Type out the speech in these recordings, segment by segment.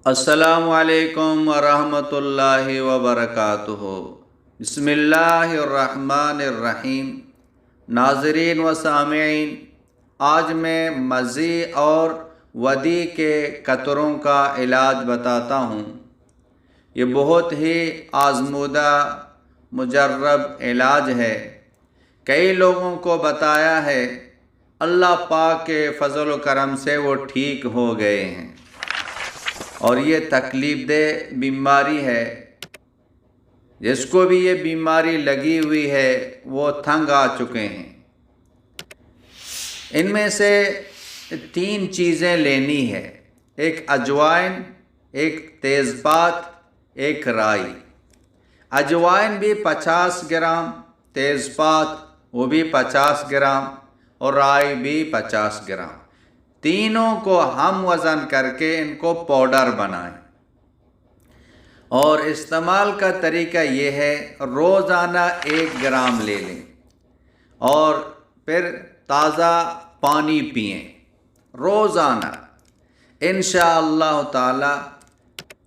السلام علیکم ورحمۃ اللہ وبرکاتہ۔ بسم اللہ الرحمن الرحیم۔ ناظرین و سامعین، آج میں مزی اور ودی کے قطروں کا علاج بتاتا ہوں۔ یہ بہت ہی آزمودہ مجرب علاج ہے۔ کئی لوگوں کو بتایا ہے، اللہ پاک کے فضل و کرم سے وہ ٹھیک ہو گئے ہیں، اور یہ تکلیف دہ بیماری ہے۔ جس کو بھی یہ بیماری لگی ہوئی ہے وہ تنگ آ چکے ہیں۔ ان میں سے 3 چیزیں لینی ہے، ایک اجوائن، ایک تیز پات، ایک رائی۔ اجوائن بھی 50 گرام، تیز پات وہ بھی 50 گرام، اور رائی بھی 50 گرام۔ تینوں کو ہم وزن کر کے ان کو پاؤڈر بنائیں، اور استعمال کا طریقہ یہ ہے، روزانہ 1 گرام لے لیں اور پھر تازہ پانی پئیں روزانہ۔ انشاءاللہ تعالی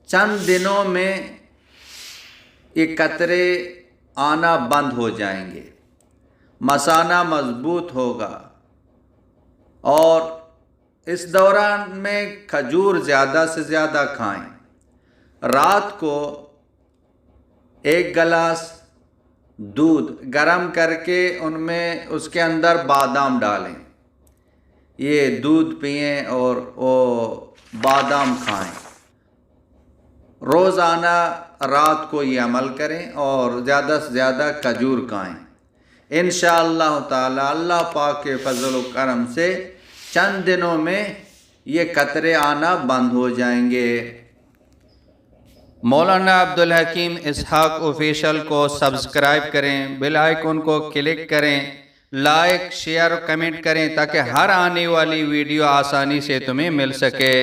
چند دنوں میں یہ قطرے آنا بند ہو جائیں گے، مثانہ مضبوط ہوگا۔ اور اس دوران میں کھجور زیادہ سے زیادہ کھائیں۔ رات کو 1 گلاس دودھ گرم کر کے اس کے اندر بادام ڈالیں، یہ دودھ پئیں اور وہ بادام کھائیں۔ روزانہ رات کو یہ عمل کریں اور زیادہ سے زیادہ کھجور کھائیں۔ انشاءاللہ تعالی اللہ پاک کے فضل و کرم سے چند دنوں میں یہ قطرے آنا بند ہو جائیں گے۔ مولانا عبدالحکیم اسحاق آفیشل کو سبسکرائب کریں، بیل آئیکن کو کلک کریں، لائک، شیئر، کمنٹ کریں تاکہ ہر آنے والی ویڈیو آسانی سے تمہیں مل سکے۔